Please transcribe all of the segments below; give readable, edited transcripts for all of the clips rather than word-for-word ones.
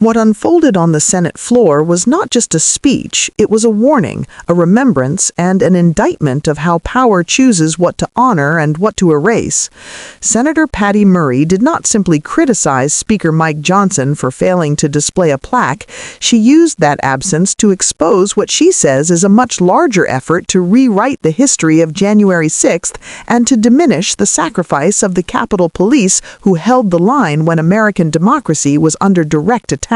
What unfolded on the Senate floor was not just a speech, it was a warning, a remembrance, and an indictment of how power chooses what to honor and what to erase. Senator Patty Murray did not simply criticize Speaker Mike Johnson for failing to display a plaque. She used that absence to expose what she says is a much larger effort to rewrite the history of January 6th and to diminish the sacrifice of the Capitol Police who held the line when American democracy was under direct attack.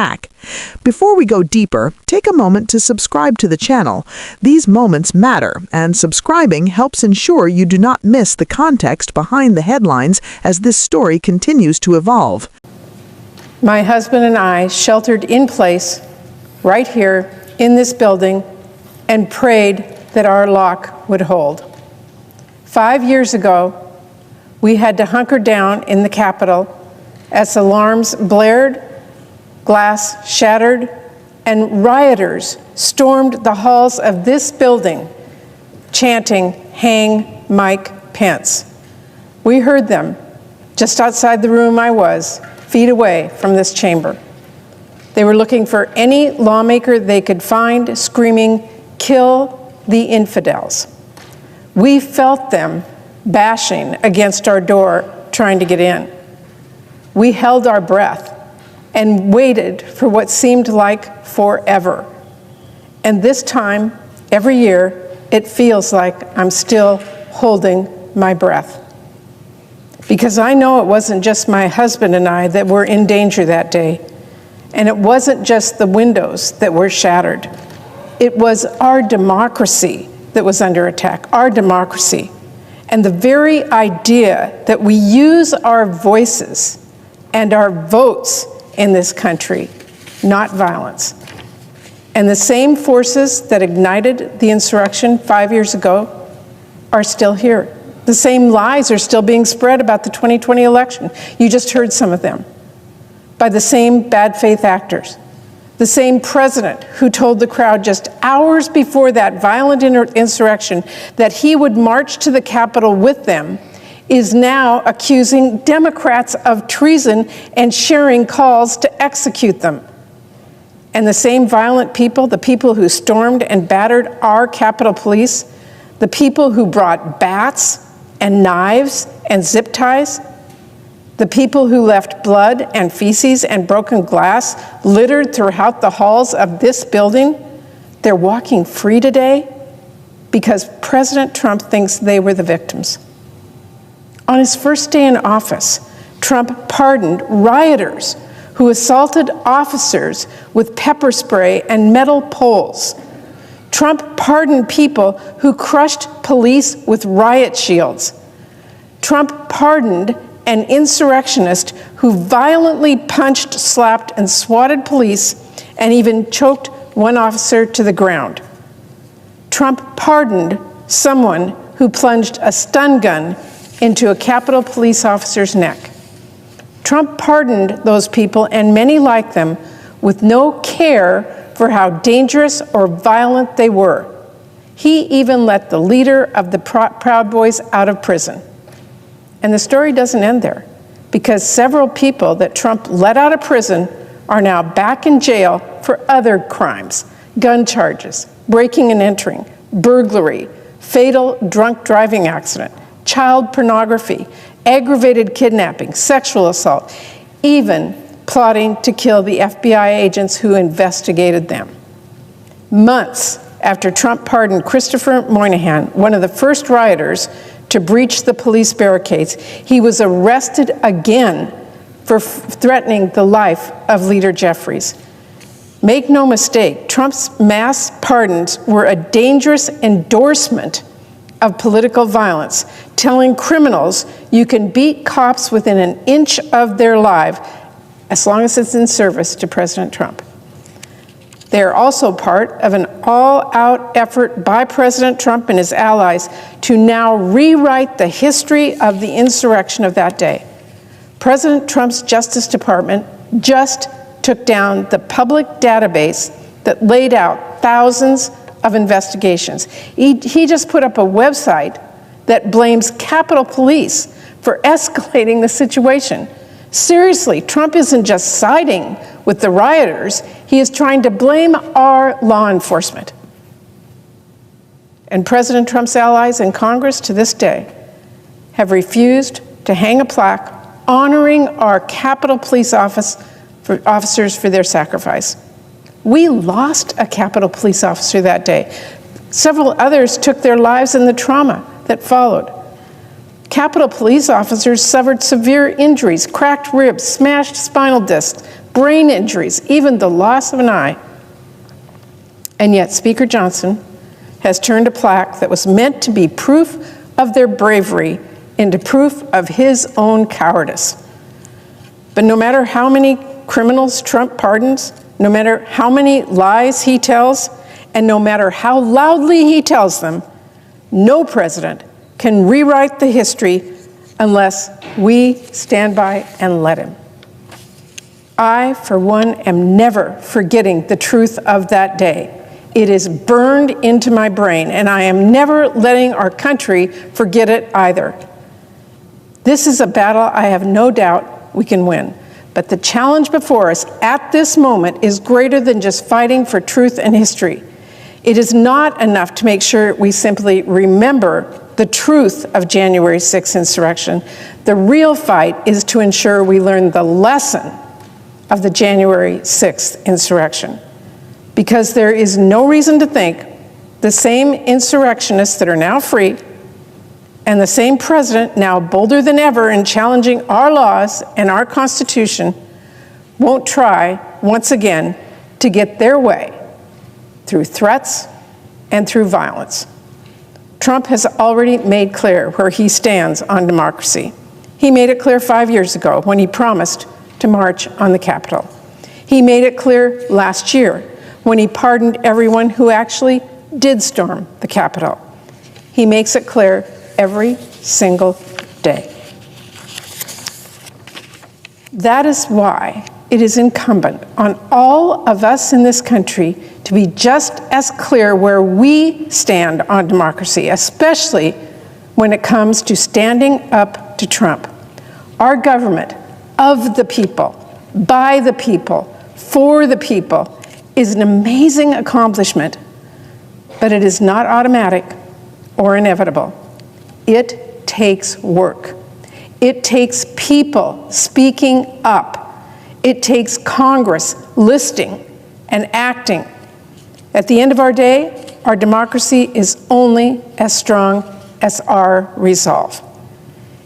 Before we go deeper, take a moment to subscribe to the channel. These moments matter, and subscribing helps ensure you do not miss the context behind the headlines as this story continues to evolve. My husband and I sheltered in place right here in this building and prayed that our lock would hold. 5 years ago, we had to hunker down in the Capitol as alarms blared, glass shattered, and rioters stormed the halls of this building, chanting, "Hang Mike Pence." We heard them just outside the room I was, feet away from this chamber. They were looking for any lawmaker they could find, screaming, "Kill the infidels." We felt them bashing against our door, trying to get in. We held our breath and waited for what seemed like forever. And this time, every year, it feels like I'm still holding my breath. Because I know it wasn't just my husband and I that were in danger that day. And it wasn't just the windows that were shattered. It was our democracy that was under attack, our democracy. And the very idea that we use our voices and our votes in this country, not violence. And the same forces that ignited the insurrection 5 years ago are still here. The same lies are still being spread about the 2020 election. You just heard some of them. By the same bad faith actors. The same president who told the crowd just hours before that violent insurrection that he would march to the Capitol with them is now accusing Democrats of treason and sharing calls to execute them. And the same violent people, the people who stormed and battered our Capitol Police, the people who brought bats and knives and zip ties, the people who left blood and feces and broken glass littered throughout the halls of this building, they're walking free today because President Trump thinks they were the victims. On his first day in office, Trump pardoned rioters who assaulted officers with pepper spray and metal poles. Trump pardoned people who crushed police with riot shields. Trump pardoned an insurrectionist who violently punched, slapped, and swatted police and even choked one officer to the ground. Trump pardoned someone who plunged a stun gun into a Capitol Police officer's neck. Trump pardoned those people and many like them with no care for how dangerous or violent they were. He even let the leader of the Proud Boys out of prison. And the story doesn't end there, because several people that Trump let out of prison are now back in jail for other crimes, gun charges, breaking and entering, burglary, fatal drunk driving accident, child pornography, aggravated kidnapping, sexual assault, even plotting to kill the FBI agents who investigated them. Months after Trump pardoned Christopher Moynihan, one of the first rioters to breach the police barricades, he was arrested again for threatening the life of Leader Jeffries. Make no mistake, Trump's mass pardons were a dangerous endorsement of political violence, telling criminals you can beat cops within an inch of their life as long as it's in service to President Trump. They are also part of an all-out effort by President Trump and his allies to now rewrite the history of the insurrection of that day. President Trump's Justice Department just took down the public database that laid out thousands of investigations. He just put up a website that blames Capitol Police for escalating the situation. Seriously, Trump isn't just siding with the rioters, he is trying to blame our law enforcement. And President Trump's allies in Congress to this day have refused to hang a plaque honoring our Capitol Police officers for their sacrifice. We lost a Capitol Police officer that day. Several others took their lives in the trauma that followed. Capitol Police officers suffered severe injuries, cracked ribs, smashed spinal discs, brain injuries, even the loss of an eye. And yet Speaker Johnson has turned a plaque that was meant to be proof of their bravery into proof of his own cowardice. But no matter how many criminals Trump pardons, no matter how many lies he tells, and no matter how loudly he tells them, no president can rewrite the history unless we stand by and let him. I, for one, am never forgetting the truth of that day. It is burned into my brain, and I am never letting our country forget it either. This is a battle I have no doubt we can win. But the challenge before us at this moment is greater than just fighting for truth and history. It is not enough to make sure we simply remember the truth of January 6th insurrection. The real fight is to ensure we learn the lesson of the January 6th insurrection. Because there is no reason to think the same insurrectionists that are now free and the same president, now bolder than ever in challenging our laws and our Constitution, won't try once again to get their way through threats and through violence. Trump has already made clear where he stands on democracy. He made it clear 5 years ago when he promised to march on the Capitol. He made it clear last year when he pardoned everyone who actually did storm the Capitol. He makes it clear every single day. That is why it is incumbent on all of us in this country to be just as clear where we stand on democracy, especially when it comes to standing up to Trump. Our government, of the people, by the people, for the people, is an amazing accomplishment, but it is not automatic or inevitable. It takes work. It takes people speaking up. It takes Congress listening and acting. At the end of our day, our democracy is only as strong as our resolve.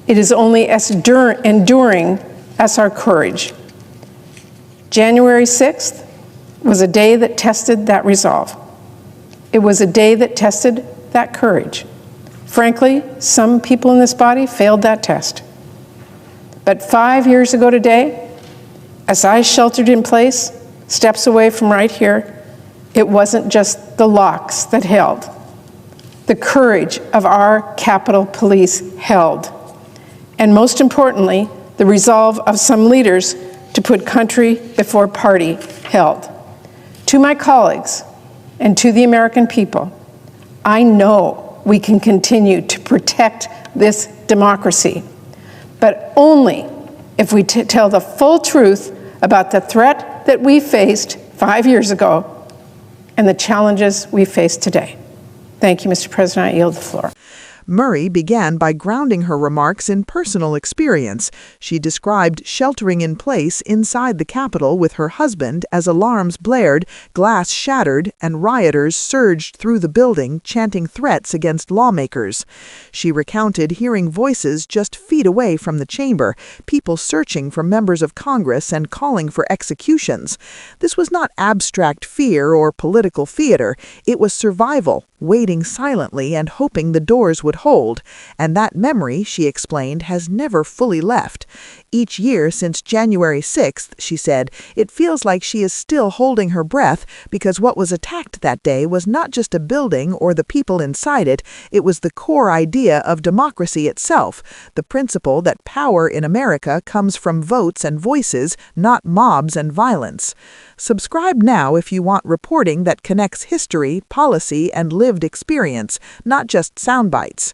It is only as enduring as our courage. January 6th was a day that tested that resolve. It was a day that tested that courage. Frankly, some people in this body failed that test. But 5 years ago today, as I sheltered in place, steps away from right here, it wasn't just the locks that held. The courage of our Capitol Police held. And most importantly, the resolve of some leaders to put country before party held. To my colleagues and to the American people, I know we can continue to protect this democracy, but only if we tell the full truth about the threat that we faced 5 years ago and the challenges we face today. Thank you, Mr. President. I yield the floor. Murray began by grounding her remarks in personal experience. She described sheltering in place inside the Capitol with her husband as alarms blared, glass shattered, and rioters surged through the building, chanting threats against lawmakers. She recounted hearing voices just feet away from the chamber, people searching for members of Congress and calling for executions. This was not abstract fear or political theater. It was survival, waiting silently and hoping the doors would hold, and that memory, she explained, has never fully left. Each year since January 6th, she said, it feels like she is still holding her breath because what was attacked that day was not just a building or the people inside it, it was the core idea of democracy itself, the principle that power in America comes from votes and voices, not mobs and violence. Subscribe now if you want reporting that connects history, policy, and lived experience, not just sound bites.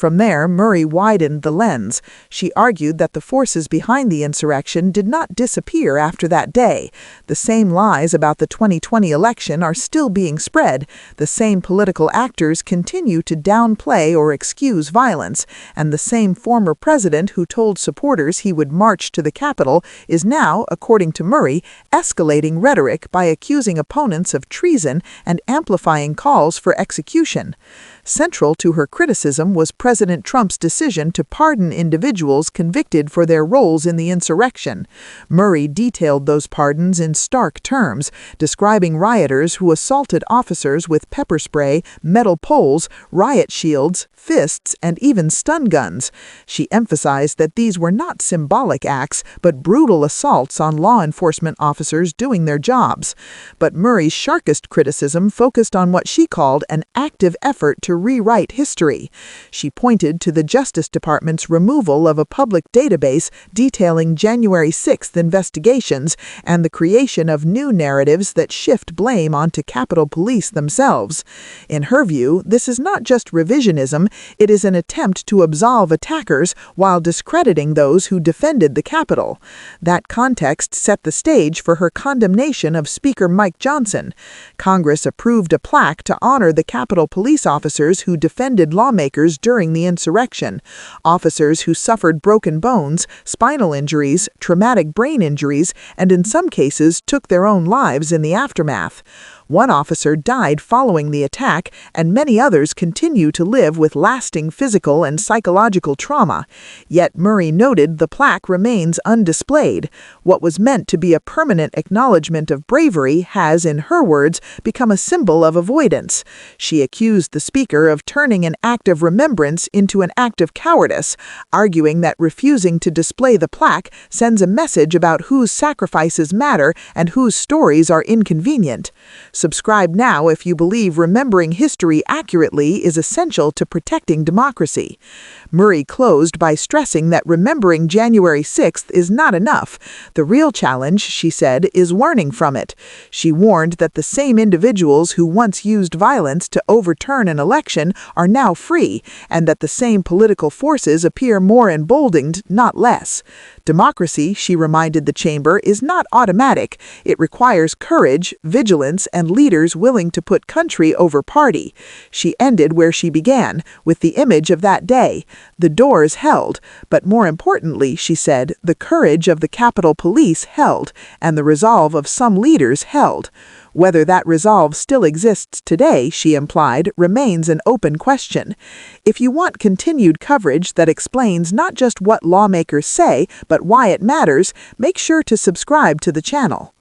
From there, Murray widened the lens. She argued that the forces behind the insurrection did not disappear after that day. The same lies about the 2020 election are still being spread. The same political actors continue to downplay or excuse violence, and the same former president who told supporters he would march to the Capitol is now, according to Murray, escalating rhetoric by accusing opponents of treason and amplifying calls for execution. Central to her criticism was President Trump's decision to pardon individuals convicted for their roles in the insurrection. Murray detailed those pardons in stark terms, describing rioters who assaulted officers with pepper spray, metal poles, riot shields, fists, and even stun guns. She emphasized that these were not symbolic acts, but brutal assaults on law enforcement officers doing their jobs. But Murray's sharpest criticism focused on what she called an active effort to rewrite history. She pointed to the Justice Department's removal of a public database detailing January 6th investigations and the creation of new narratives that shift blame onto Capitol Police themselves. In her view, this is not just revisionism, it is an attempt to absolve attackers while discrediting those who defended the Capitol. That context set the stage for her condemnation of Speaker Mike Johnson. Congress approved a plaque to honor the Capitol Police officers who defended lawmakers during the insurrection, officers who suffered broken bones, spinal injuries, traumatic brain injuries, and in some cases took their own lives in the aftermath. One officer died following the attack, and many others continue to live with lasting physical and psychological trauma. Yet Murray noted the plaque remains undisplayed. What was meant to be a permanent acknowledgement of bravery has, in her words, become a symbol of avoidance. She accused the Speaker of turning an act of remembrance into an act of cowardice, arguing that refusing to display the plaque sends a message about whose sacrifices matter and whose stories are inconvenient. Subscribe now if you believe remembering history accurately is essential to protecting democracy. Murray closed by stressing that remembering January 6th is not enough. The real challenge, she said, is learning from it. She warned that the same individuals who once used violence to overturn an election are now free, and that the same political forces appear more emboldened, not less. Democracy, she reminded the chamber, is not automatic. It requires courage, vigilance, and leaders willing to put country over party. She ended where she began, with the image of that day. The doors held, but more importantly, she said, the courage of the Capitol Police held, and the resolve of some leaders held. Whether that resolve still exists today, she implied, remains an open question. If you want continued coverage that explains not just what lawmakers say, but why it matters, make sure to subscribe to the channel.